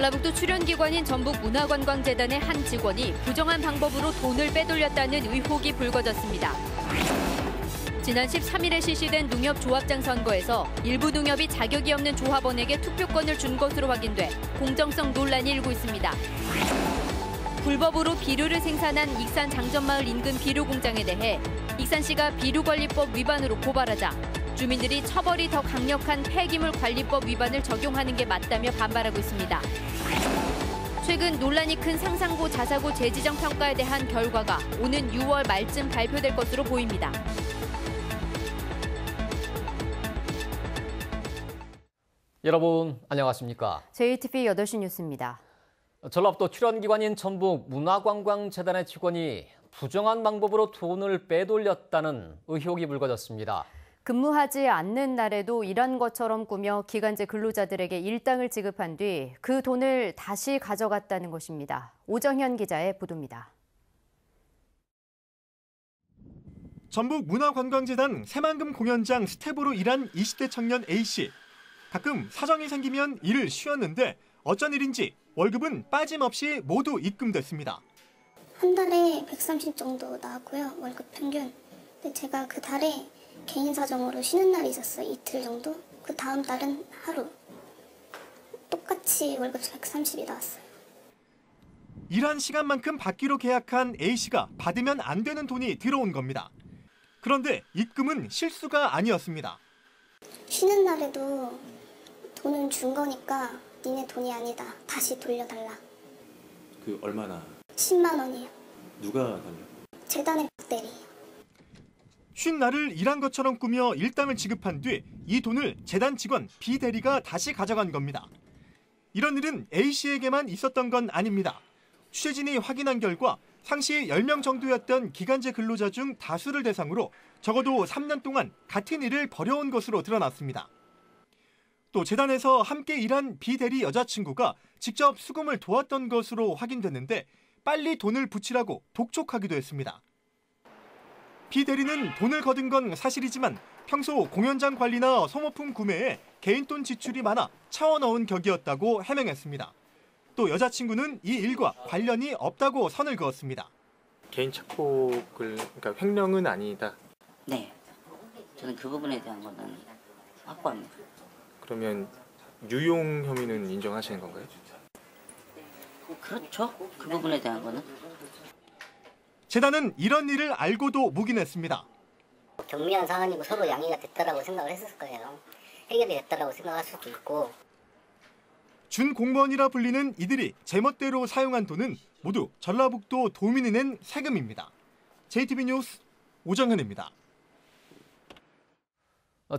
전라북도 출연기관인 전북문화관광재단의 한 직원이 부정한 방법으로 돈을 빼돌렸다는 의혹이 불거졌습니다. 지난 13일에 실시된 농협조합장 선거에서 일부 농협이 자격이 없는 조합원에게 투표권을 준 것으로 확인돼 공정성 논란이 일고 있습니다. 불법으로 비료를 생산한 익산 장전마을 인근 비료공장에 대해 익산시가 비료관리법 위반으로 고발하자 주민들이 처벌이 더 강력한 폐기물관리법 위반을 적용하는 게 맞다며 반발하고 있습니다. 최근 논란이 큰 상상고 자사고 재지정 평가에 대한 결과가 오는 6월 말쯤 발표될 것으로 보입니다. 여러분 안녕하십니까? JTV 8시 뉴스입니다. 전라북도 출연기관인 전북문화관광재단의 직원이 부정한 방법으로 돈을 빼돌렸다는 의혹이 불거졌습니다. 근무하지 않는 날에도 일한 것처럼 꾸며 기간제 근로자들에게 일당을 지급한 뒤 그 돈을 다시 가져갔다는 것입니다. 오정현 기자의 보도입니다. 전북문화관광재단 새만금 공연장 스텝으로 일한 20대 청년 A씨. 가끔 사정이 생기면 일을 쉬었는데 어쩐 일인지 월급은 빠짐없이 모두 입금됐습니다. 한 달에 130 정도 나왔고요, 월급 평균. 근데 제가 그 달에 개인 사정으로 쉬는 날이 있었어요, 이틀 정도. 그 다음 달은 하루. 똑같이 월급 130이 나왔어요. 일한 시간만큼 받기로 계약한 A씨가 받으면 안 되는 돈이 들어온 겁니다. 그런데 입금은 실수가 아니었습니다. 쉬는 날에도 돈은 준 거니까 니네 돈이 아니다. 다시 돌려달라. 그 얼마나? 10만 원이요. 누가 달려? 재단의 박대리. 쉰 날을 일한 것처럼 꾸며 일당을 지급한 뒤 이 돈을 재단 직원 B 대리가 다시 가져간 겁니다. 이런 일은 A씨에게만 있었던 건 아닙니다. 취재진이 확인한 결과 상시 10명 정도였던 기간제 근로자 중 다수를 대상으로 적어도 3년 동안 같은 일을 벌여온 것으로 드러났습니다. 또 재단에서 함께 일한 B 대리 여자친구가 직접 수금을 도왔던 것으로 확인됐는데 빨리 돈을 붙이라고 독촉하기도 했습니다. B 대리는 돈을 거둔 건 사실이지만 평소 공연장 관리나 소모품 구매에 개인 돈 지출이 많아 차워넣은 격이었다고 해명했습니다. 또 여자친구는 이 일과 관련이 없다고 선을 그었습니다. 개인 착복을, 그러니까 횡령은 아니다. 네, 저는 그 부분에 대한 거는 확고합니다. 그러면 유용 혐의는 인정하시는 건가요? 그렇죠. 그 부분에 대한 거는. 재단은 이런 일을 알고도 묵인했습니다. 경미한 사안이고 서로 양해가 됐다라고 생각을 했을 거예요. 해결이 됐다라고 생각할 수도 있고. 준공무원이라 불리는 이들이 제멋대로 사용한 돈은 모두 전라북도 도민이 낸 세금입니다. JTB 뉴스 오정현입니다.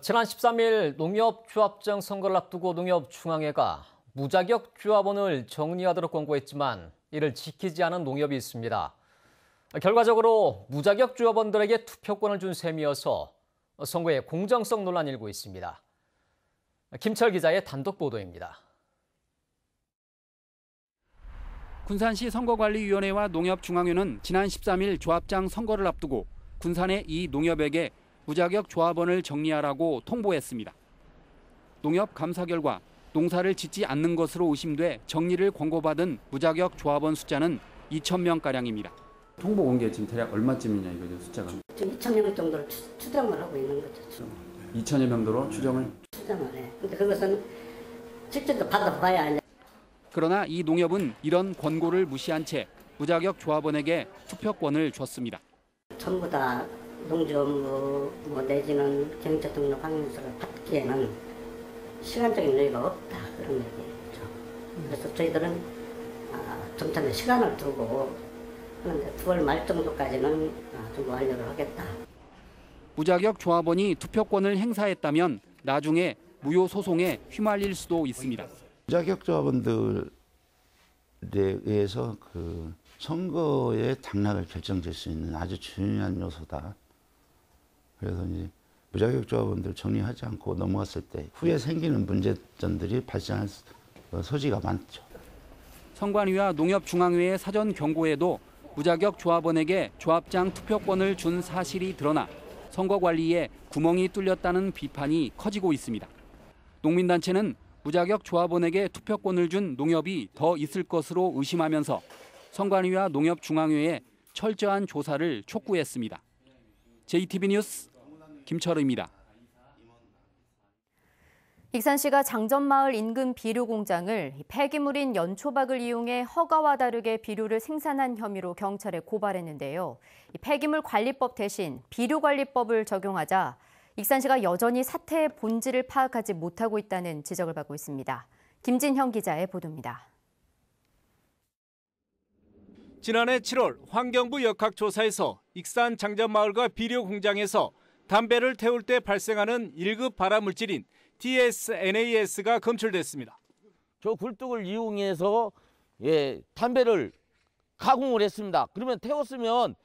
지난 13일 농협조합장 선거를 앞두고 농협중앙회가 무자격 조합원을 정리하도록 권고했지만 이를 지키지 않은 농협이 있습니다. 결과적으로 무자격 조합원들에게 투표권을 준 셈이어서 선거의 공정성 논란이 일고 있습니다. 김철 기자의 단독 보도입니다. 군산시 선거관리위원회와 농협중앙회는 지난 13일 조합장 선거를 앞두고 군산의 이 농협에게 무자격 조합원을 정리하라고 통보했습니다. 농협 감사 결과 농사를 짓지 않는 것으로 의심돼 정리를 권고받은 무자격 조합원 숫자는 2,000명가량입니다. 통보 온 게 지금 대략 얼마쯤이냐 이거죠, 숫자가? 지금 2,000명 정도를 추정을 하고 있는 거죠. 2,000여 명도로 추정을 해. 근데 그것은 실제로 받아봐야 이제. 그러나 이 농협은 이런 권고를 무시한 채 무자격 조합원에게 투표권을 줬습니다. 전부 다 농지업무 내지는 경제 등록 확인서를 받기에는 시간적인 여유가 없다 그런 얘기죠. 그래서 저희들은 점차 시간을 두고 그런데 9월 말 정도까지는 좀 완료를 하겠다. 무자격 조합원이 투표권을 행사했다면 나중에 무효 소송에 휘말릴 수도 있습니다. 무자격 조합원들에 의해서 그 선거의 당락을 결정될 수 있는 아주 중요한 요소다. 그래서 이제 무자격 조합원들 정리하지 않고 넘어갔을 때 후에 생기는 문제점들이 발생할 소지가 많죠. 선관위와 농협중앙회의 사전 경고에도 무자격 조합원에게 조합장 투표권을 준 사실이 드러나 선거 관리에 구멍이 뚫렸다는 비판이 커지고 있습니다. 농민단체는 무자격 조합원에게 투표권을 준 농협이 더 있을 것으로 의심하면서 선관위와 농협중앙회에 철저한 조사를 촉구했습니다. JTB 뉴스 김철우입니다. 익산시가 장전마을 인근 비료 공장을 폐기물인 연초박을 이용해 허가와 다르게 비료를 생산한 혐의로 경찰에 고발했는데요. 폐기물 관리법 대신 비료관리법을 적용하자 익산시가 여전히 사태의 본질을 파악하지 못하고 있다는 지적을 받고 있습니다. 김진형 기자의 보도입니다. 지난해 7월 환경부 역학조사에서 익산 장전마을과 비료 공장에서 담배를 태울 때 발생하는 1급 발암물질인 TSNAS가 검출됐습니다. 저 굴뚝을 이용해서 담배를 가공을 했습니다. 그러면 태웠으면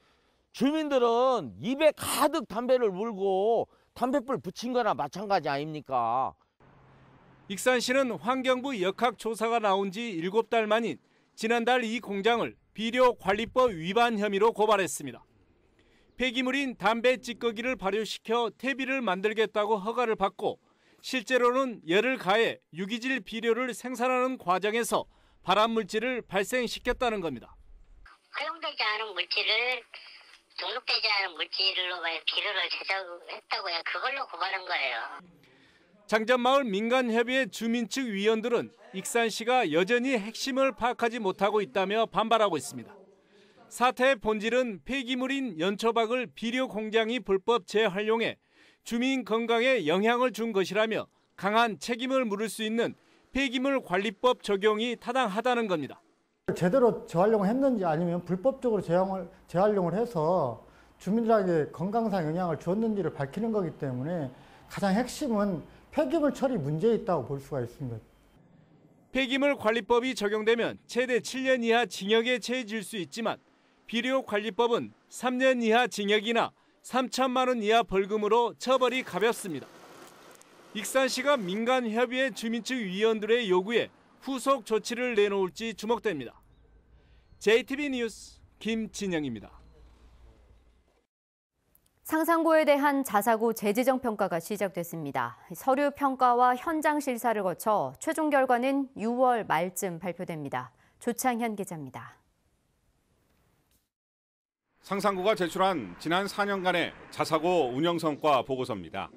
주민들은 입에 가득 담배를 물고 담뱃불 붙인 거나 마찬가지 아닙니까? 익산시는 환경부 역학조사가 나온 지 7달 만인 지난달 이 공장을 비료관리법 위반 혐의로 고발했습니다. 폐기물인 담배 찌꺼기를 발효시켜 퇴비를 만들겠다고 허가를 받고 실제로는 열을 가해 유기질 비료를 생산하는 과정에서 발암물질을 발생시켰다는 겁니다. 허용되지 않은 물질을 등록되지 않은 물질로 비료를 제작했다고요. 그걸로 고발한 거예요. 장전마을 민간협의회 주민 측 위원들은 익산시가 여전히 핵심을 파악하지 못하고 있다며 반발하고 있습니다. 사태의 본질은 폐기물인 연초박을 비료 공장이 불법 재활용해 주민 건강에 영향을 준 것이라며 강한 책임을 물을 수 있는 폐기물 관리법 적용이 타당하다는 겁니다. 제대로 재활용을 했는지 아니면 불법적으로 재활용을 해서 주민들에게 건강상 영향을 줬는지를 밝히는 거기 때문에 가장 핵심은 폐기물 처리 문제에 있다고 볼 수가 있습니다. 폐기물 관리법이 적용되면 최대 7년 이하 징역에 처해질 수 있지만 비료관리법은 3년 이하 징역이나 3천만 원 이하 벌금으로 처벌이 가볍습니다. 익산시가 민간협의회 주민 측 위원들의 요구에 후속 조치를 내놓을지 주목됩니다. JTB 뉴스 김진영입니다. 상산고에 대한 자사고 재지정 평가가 시작됐습니다. 서류 평가와 현장 실사를 거쳐 최종 결과는 6월 말쯤 발표됩니다. 조창현 기자입니다. 상산고가 제출한 지난 4년간의 자사고 운영 성과 보고서입니다.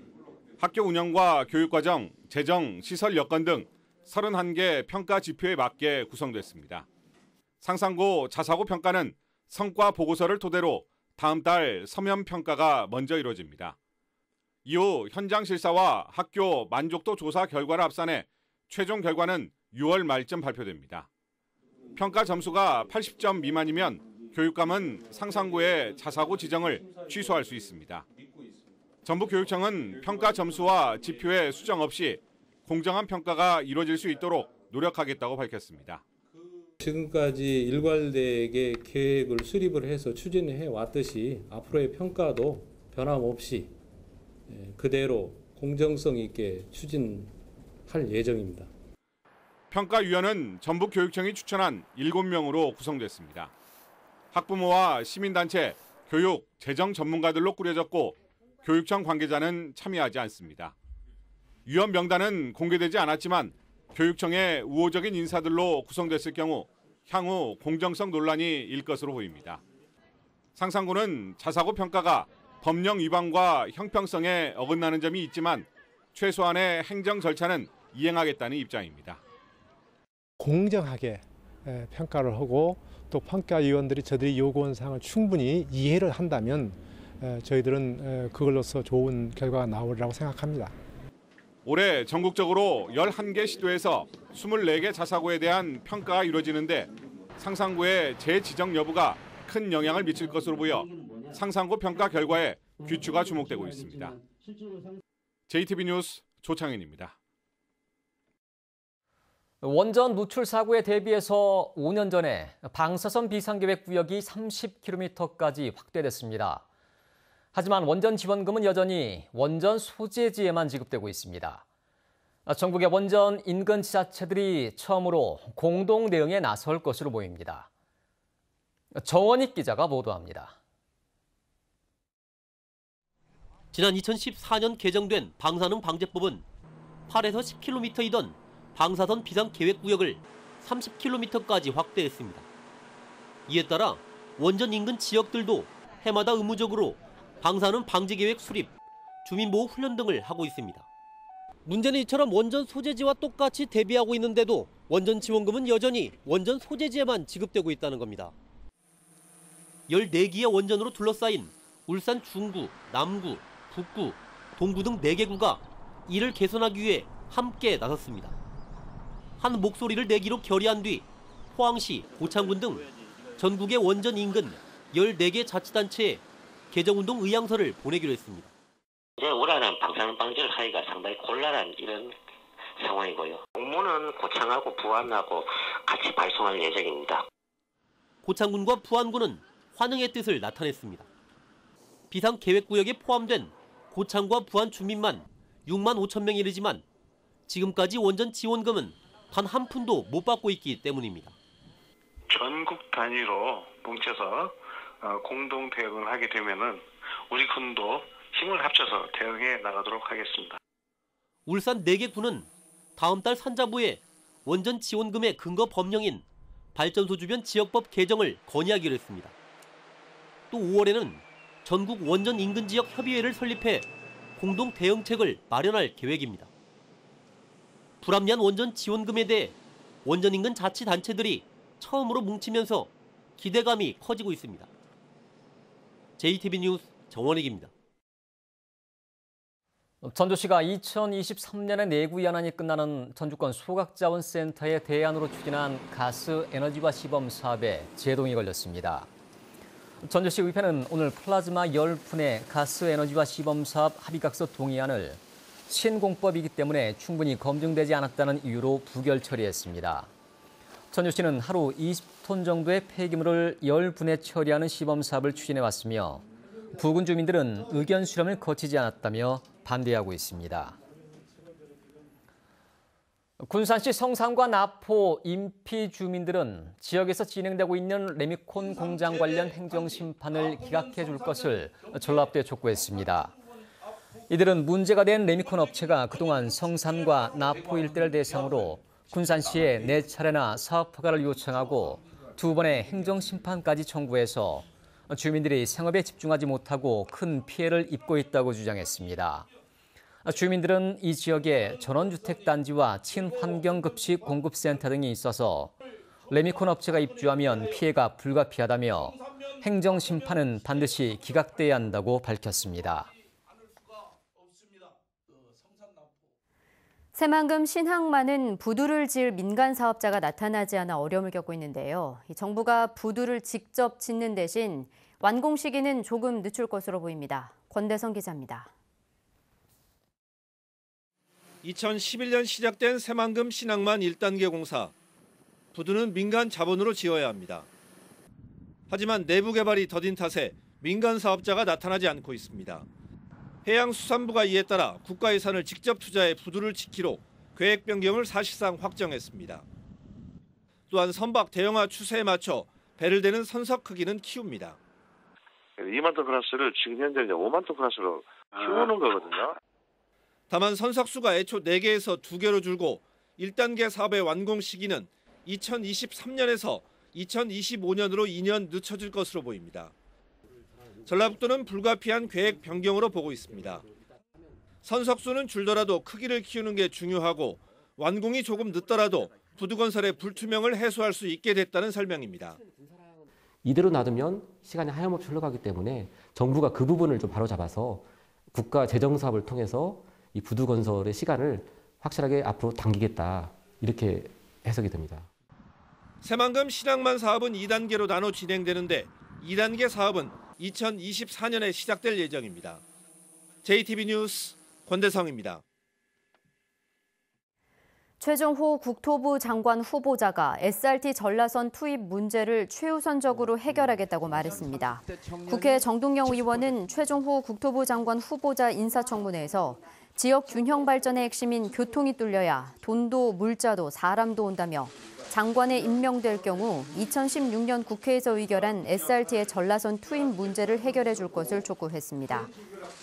학교 운영과 교육과정, 재정, 시설 여건 등 31개 평가 지표에 맞게 구성됐습니다. 상산고 자사고 평가는 성과 보고서를 토대로 다음 달 서면 평가가 먼저 이루어집니다. 이후 현장 실사와 학교 만족도 조사 결과를 합산해 최종 결과는 6월 말쯤 발표됩니다. 평가 점수가 80점 미만이면 교육감은 상산고의 자사고 지정을 취소할 수 있습니다. 전북교육청은 평가 점수와 지표의 수정 없이 공정한 평가가 이루어질 수 있도록 노력하겠다고 밝혔습니다. 지금까지 일괄되게 계획을 수립을 해서 추진해 왔듯이 앞으로의 평가도 변함없이 그대로 공정성 있게 추진할 예정입니다. 평가위원은 전북교육청이 추천한 7명으로 구성됐습니다. 학부모와 시민단체, 교육, 재정 전문가들로 꾸려졌고 교육청 관계자는 참여하지 않습니다. 위원 명단은 공개되지 않았지만 교육청의 우호적인 인사들로 구성됐을 경우 향후 공정성 논란이 일 것으로 보입니다. 상산고는 자사고 평가가 법령 위반과 형평성에 어긋나는 점이 있지만 최소한의 행정 절차는 이행하겠다는 입장입니다. 공정하게 평가를 하고 또 평가위원들이 저들이 요구한 사항을 충분히 이해를 한다면 저희들은 그걸로서 좋은 결과가 나오리라고 생각합니다. 올해 전국적으로 11개 시도에서 24개 자사고에 대한 평가가 이루어지는데 상산고의 재지정 여부가 큰 영향을 미칠 것으로 보여 상산고 평가 결과에 귀추가 주목되고 있습니다. JTB 뉴스 조창현입니다. 원전 누출 사고에 대비해서 5년 전에 방사선 비상계획 구역이 30km까지 확대됐습니다. 하지만 원전 지원금은 여전히 원전 소재지에만 지급되고 있습니다. 전국의 원전 인근 지자체들이 처음으로 공동 대응에 나설 것으로 보입니다. 정원익 기자가 보도합니다. 지난 2014년 개정된 방사능 방제법은 8에서 10km이던 방사선 비상계획구역을 30km까지 확대했습니다. 이에 따라 원전 인근 지역들도 해마다 의무적으로 방사능 방지계획 수립, 주민보호 훈련 등을 하고 있습니다. 문제는 이처럼 원전 소재지와 똑같이 대비하고 있는데도 원전 지원금은 여전히 원전 소재지에만 지급되고 있다는 겁니다. 14기의 원전으로 둘러싸인 울산 중구, 남구, 북구, 동구 등 4개 구가 이를 개선하기 위해 함께 나섰습니다. 한 목소리를 내기로 결의한 뒤 포항시, 고창군 등 전국의 원전 인근 14개 자치단체에 개정운동 의향서를 보내기로 했습니다. 이제 올해는 방사능 방지를 하기가 상당히 곤란한 이런 상황이고요. 공무는 고창하고 부안하고 같이 발송할 예정입니다. 고창군과 부안군은 환영의 뜻을 나타냈습니다. 비상계획구역에 포함된 고창과 부안 주민만 6만 5천 명이 이르지만 지금까지 원전 지원금은 단 한 푼도 못 받고 있기 때문입니다. 전국 단위로 뭉쳐서 공동 대응을 하게 되면은 우리 군도 힘을 합쳐서 대응해 나가도록 하겠습니다. 울산 4개 군은 다음 달 산자부에 원전 지원금의 근거 법령인 발전소 주변 지역법 개정을 건의하기로 했습니다. 또 5월에는 전국 원전 인근 지역 협의회를 설립해 공동 대응책을 마련할 계획입니다. 불합리한 원전 지원금에 대해 원전 인근 자치단체들이 처음으로 뭉치면서 기대감이 커지고 있습니다. JTB 뉴스 정원익입니다. 전주시가 2023년에 내구 연한이 끝나는 전주권 소각자원센터의 대안으로 추진한 가스 에너지화 시범 사업에 제동이 걸렸습니다. 전주시 의회는 오늘 플라즈마 열분해 가스 에너지화 시범 사업 합의각서 동의안을 신공법이기 때문에 충분히 검증되지 않았다는 이유로 부결 처리했습니다. 전주시는 하루 20톤 정도의 폐기물을 열분해 처리하는 시범 사업을 추진해왔으며 부근 주민들은 의견 수렴을 거치지 않았다며 반대하고 있습니다. 군산시 성산과 나포, 인피 주민들은 지역에서 진행되고 있는 레미콘 공장 관련 행정심판을 기각해 줄 것을 전라도에 촉구했습니다. 이들은 문제가 된 레미콘 업체가 그동안 성산과 나포 일대를 대상으로 군산시에 4차례나 사업 허가를 요청하고 2번의 행정심판까지 청구해서 주민들이 생업에 집중하지 못하고 큰 피해를 입고 있다고 주장했습니다. 주민들은 이 지역에 전원주택단지와 친환경급식 공급센터 등이 있어서 레미콘 업체가 입주하면 피해가 불가피하다며 행정심판은 반드시 기각돼야 한다고 밝혔습니다. 새만금 신항만은 부두를 지을 민간 사업자가 나타나지 않아 어려움을 겪고 있는데요. 정부가 부두를 직접 짓는 대신 완공 시기는 조금 늦출 것으로 보입니다. 권대성 기자입니다. 2011년 시작된 새만금 신항만 1단계 공사. 부두는 민간 자본으로 지어야 합니다. 하지만 내부 개발이 더딘 탓에 민간 사업자가 나타나지 않고 있습니다. 해양수산부가 이에 따라 국가 예산을 직접 투자해 부두를 짓기로 계획 변경을 사실상 확정했습니다. 또한 선박 대형화 추세에 맞춰 배를 대는 선석 크기는 키웁니다. 2만 톤 클래스를 지금 현재 5만 톤 클래스로 키우는 거거든요. 다만 선석수가 애초 4개에서 2개로 줄고 1단계 사업의 완공 시기는 2023년에서 2025년으로 2년 늦춰질 것으로 보입니다. 전라북도는 불가피한 계획 변경으로 보고 있습니다. 선석수는 줄더라도 크기를 키우는 게 중요하고 완공이 조금 늦더라도 부두건설의 불투명을 해소할 수 있게 됐다는 설명입니다. 이대로 놔두면 시간이 하염없이 흘러가기 때문에 정부가 그 부분을 좀 바로잡아서 국가 재정 사업을 통해서 이 부두건설의 시간을 확실하게 앞으로 당기겠다 이렇게 해석이 됩니다. 새만금 신항만 사업은 2단계로 나눠 진행되는데 2단계 사업은 2024년에 시작될 예정입니다. JTB 뉴스 권대성입니다. 최종호 국토부 장관 후보자가 SRT 전라선 투입 문제를 최우선적으로 해결하겠다고 말했습니다. 국회 정동영 의원은 최종호 국토부 장관 후보자 인사청문회에서 지역 균형 발전의 핵심인 교통이 뚫려야 돈도 물자도 사람도 온다며 장관에 임명될 경우 2016년 국회에서 의결한 SRT의 전라선 투입 문제를 해결해 줄 것을 촉구했습니다.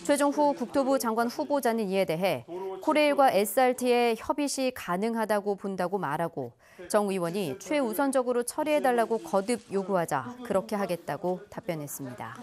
최종호 국토부 장관 후보자는 이에 대해 코레일과 SRT의 협의시 가능하다고 본다고 말하고 정 의원이 최우선적으로 처리해달라고 거듭 요구하자 그렇게 하겠다고 답변했습니다.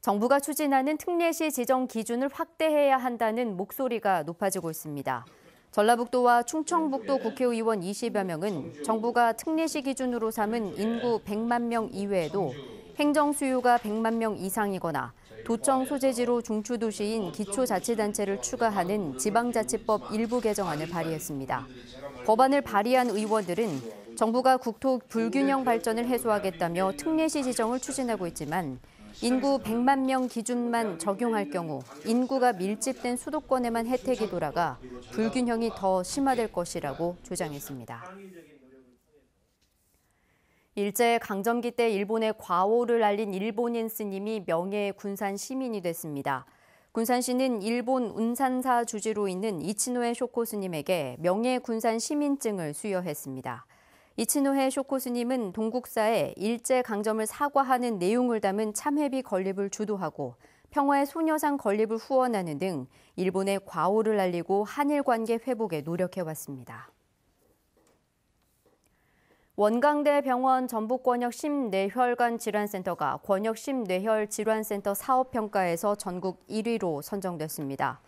정부가 추진하는 특례시 지정 기준을 확대해야 한다는 목소리가 높아지고 있습니다. 전라북도와 충청북도 국회의원 20여 명은 정부가 특례시 기준으로 삼은 인구 100만 명 이외에도 행정 수요가 100만 명 이상이거나 도청 소재지로 중추도시인 기초자치단체를 추가하는 지방자치법 일부 개정안을 발의했습니다. 법안을 발의한 의원들은 정부가 국토 불균형 발전을 해소하겠다며 특례시 지정을 추진하고 있지만 인구 100만 명 기준만 적용할 경우 인구가 밀집된 수도권에만 혜택이 돌아가 불균형이 더 심화될 것이라고 주장했습니다. 일제강점기 때 일본의 과오를 알린 일본인 스님이 명예의 군산 시민이 됐습니다. 군산시는 일본 운산사 주지로 있는 이치노해 쇼코 스님에게 명예의 군산 시민증을 수여했습니다. 이치노해 쇼코 스님은 동국사에 일제강점을 사과하는 내용을 담은 참회비 건립을 주도하고 평화의 소녀상 건립을 후원하는 등 일본의 과오를 알리고 한일 관계 회복에 노력해왔습니다. 원광대 병원 전북권역 심뇌혈관 질환센터가 권역 심뇌혈 질환센터 사업평가에서 전국 1위로 선정됐습니다.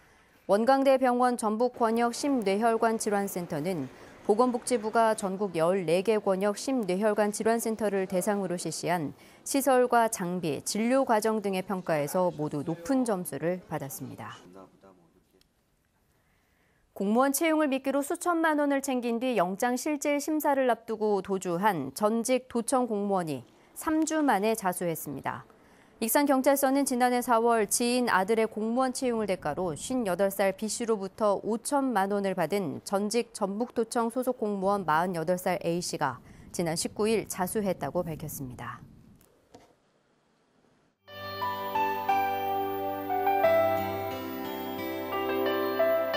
원광대 병원 전북권역 심뇌혈관 질환센터는 보건복지부가 전국 14개 권역 심뇌혈관 질환센터를 대상으로 실시한 시설과 장비, 진료 과정 등의 평가에서 모두 높은 점수를 받았습니다. 공무원 채용을 미끼로 수천만 원을 챙긴 뒤 영장 실질 심사를 앞두고 도주한 전직 도청 공무원이 3주 만에 자수했습니다. 익산경찰서는 지난해 4월 지인 아들의 공무원 채용을 대가로 58살 B씨로부터 5천만 원을 받은 전직 전북도청 소속 공무원 48살 A씨가 지난 19일 자수했다고 밝혔습니다.